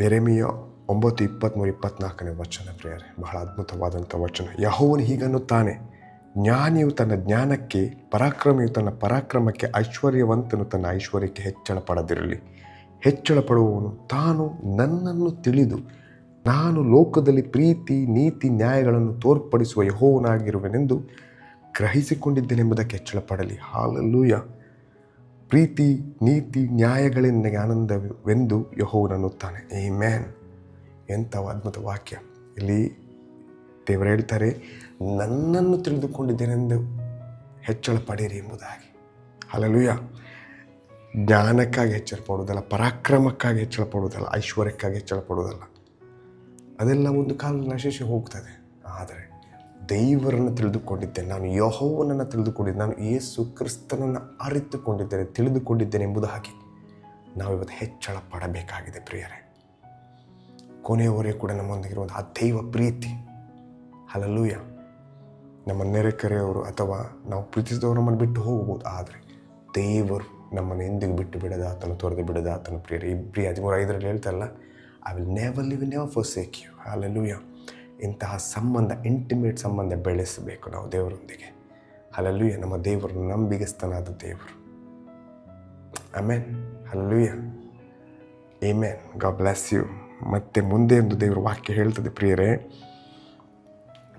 ಯೆರೆಮೀಯ 9:23-24 ವಚನ ಪ್ರಿಯರೇ, ಬಹಳ ಅದ್ಭುತವಾದಂಥ ವಚನ. ಯೆಹೋವನು ಹೀಗನ್ನುತ್ತಾನೆ, ಜ್ಞಾನಿಯು ತನ್ನ ಜ್ಞಾನಕ್ಕೆ, ಪರಾಕ್ರಮಿಯು ತನ್ನ ಪರಾಕ್ರಮಕ್ಕೆ, ಐಶ್ವರ್ಯವಂತನು ತನ್ನ ಐಶ್ವರ್ಯಕ್ಕೆ ಹೆಚ್ಚಳ ಪಡದಿರಲಿ. ಹೆಚ್ಚಳ ಪಡುವವನು ತಾನು ನನ್ನನ್ನು ತಿಳಿದು ನಾನು ಲೋಕದಲ್ಲಿ ಪ್ರೀತಿ, ನೀತಿ, ನ್ಯಾಯಗಳನ್ನು ತೋರ್ಪಡಿಸುವ ಯೆಹೋವನಾಗಿರುವೆನೆಂದು ಗ್ರಹಿಸಿಕೊಂಡಿದ್ದೇನೆಂಬುದಕ್ಕೆ ಹೆಚ್ಚಳ ಪಡಲಿ. ಹಾಲೆಲೂಯ. ಪ್ರೀತಿ, ನೀತಿ, ನ್ಯಾಯಗಳೇ ನನಗೆ ಆನಂದವೆಂದು ಯೆಹೋವನನ್ನುತ್ತಾನೆ. ಆಮೆನ್. ಎಂಥ ಅದ್ಭುತ ವಾಕ್ಯ. ಇಲ್ಲಿ ದೇವರು ಹೇಳ್ತಾರೆ, ನನ್ನನ್ನು ತಿಳಿದುಕೊಂಡಿದ್ದೇನೆಂದು ಹೆಚ್ಚಳ ಪಡೀರಿ ಎಂಬುದಾಗಿ. ಹಾಲೆಲೂಯ. ಜ್ಞಾನಕ್ಕಾಗಿ ಹೆಚ್ಚಳ ಪಡುವುದಲ್ಲ, ಪರಾಕ್ರಮಕ್ಕಾಗಿ ಹೆಚ್ಚಳ ಪಡುವುದಲ್ಲ, ಐಶ್ವರ್ಯಕ್ಕಾಗಿ ಹೆಚ್ಚಳ ಪಡುವುದಲ್ಲ. ಅದೆಲ್ಲ ಒಂದು ಕಾಲ ನಶಿಸಿ ಹೋಗ್ತದೆ. ಆದರೆ ದೇವರನ್ನು ತಿಳಿದುಕೊಂಡಿದ್ದೇನೆ, ನಾನು ಯೆಹೋವನನ್ನು ತಿಳಿದುಕೊಂಡಿದ್ದೇನೆ, ನಾನು ಯೇಸು ಕ್ರಿಸ್ತನನ್ನು ಅರಿತುಕೊಂಡಿದ್ದೇನೆ, ತಿಳಿದುಕೊಂಡಿದ್ದೇನೆ ಎಂಬುದಾಗಿ ನಾವು ಇವತ್ತು ಹೆಚ್ಚಳ ಪಡಬೇಕಾಗಿದೆ ಪ್ರಿಯರೇ. ಕೊನೆಯವರೆಗೂ ಕೂಡ ನಮ್ಮೊಂದಿಗಿರುವಂಥ ಆ ದೈವ ಪ್ರೀತಿ. ಹಲ್ಲೆಲೂಯ. ನಮ್ಮ ನೆರೆಕರೆಯವರು ಅಥವಾ ನಾವು ಪ್ರೀತಿಸಿದವರು ನಮ್ಮನ್ನು ಬಿಟ್ಟು ಹೋಗ್ಬೋದು, ಆದರೆ ದೇವರು ನಮ್ಮನ್ನು ಎಂದಿಗೂ ಬಿಟ್ಟು ಬಿಡದಾತನು, ತೊರೆದು ಬಿಡದಾತನು ಪ್ರಿಯರೇ. ಇಬ್ರಿ 13:5 ಹೇಳ್ತಾರಲ್ಲ, I will never leave, never forsake you. Hallelujah. ಇಂತಹ ಸಂಬಂಧ, ಇಂಟಿಮೇಟ್ ಸಂಬಂಧ ಬೆಳೆಸಬೇಕು ನಾವು ದೇವರೊಂದಿಗೆ. ಹಲ್ಲೆಲೂಯ. ನಮ್ಮ ದೇವರು ನಂಬಿಗಸ್ತನಾದ ದೇವರು. Amen. Hallelujah. Amen. God bless you. ಮತ್ತೆ ಮುಂದೆ ಒಂದು ದೇವರ ವಾಕ್ಯ ಹೇಳ್ತದೆ ಪ್ರಿಯರೇ,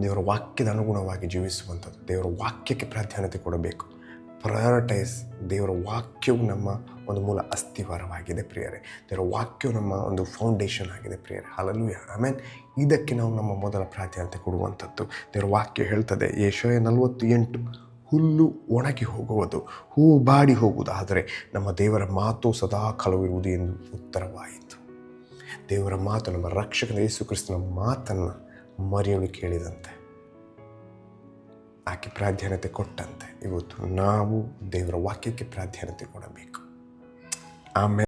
ದೇವರ ವಾಕ್ಯದ ಅನುಗುಣವಾಗಿ ಜೀವಿಸುವಂಥದ್ದು. ದೇವರ ವಾಕ್ಯಕ್ಕೆ ಪ್ರಾಧಾನ್ಯತೆ ಕೊಡಬೇಕು. ಪ್ರಯಾರಿಟೈಸ್. ದೇವರ ವಾಕ್ಯವು ನಮ್ಮ ಒಂದು ಮೂಲ ಅಸ್ಥಿವಾರವಾಗಿದೆ ಪ್ರಿಯರೇ. ದೇವರ ವಾಕ್ಯವು ನಮ್ಮ ಒಂದು ಫೌಂಡೇಶನ್ ಆಗಿದೆ ಪ್ರಿಯರೇ. ಹಲ್ಲೆಲೂಯ. ಆಮೆನ್. ಇದಕ್ಕೆ ನಾವು ನಮ್ಮ ಮೊದಲ ಪ್ರಾಧಾನ್ಯತೆ ಕೊಡುವಂಥದ್ದು. ದೇವರ ವಾಕ್ಯ ಹೇಳ್ತದೆ, ಯೆಶಾಯ 40:8, ಹುಲ್ಲು ಒಣಗಿ ಹೋಗುವುದು, ಹೂವು ಬಾಡಿ ಹೋಗುವುದು, ಆದರೆ ನಮ್ಮ ದೇವರ ಮಾತು ಸದಾ ಕಾಲವಿರುವುದು ಎಂದು ಉತ್ತರವಾಯಿತು. ದೇವರ ಮಾತು, ನಮ್ಮ ರಕ್ಷಕನ ಯೇಸು ಕ್ರಿಸ್ತನ ಮಾತನ್ನು ಮರಿಯಳು ಕೇಳಿದಂತೆ, ಆಕೆ ಪ್ರಾಧಾನ್ಯತೆ ಕೊಟ್ಟಂತೆ ಇವತ್ತು ನಾವು ದೇವರ ವಾಕ್ಯಕ್ಕೆ ಪ್ರಾಧಾನ್ಯತೆ ಕೊಡಬೇಕು. ಆಮೇಲೆ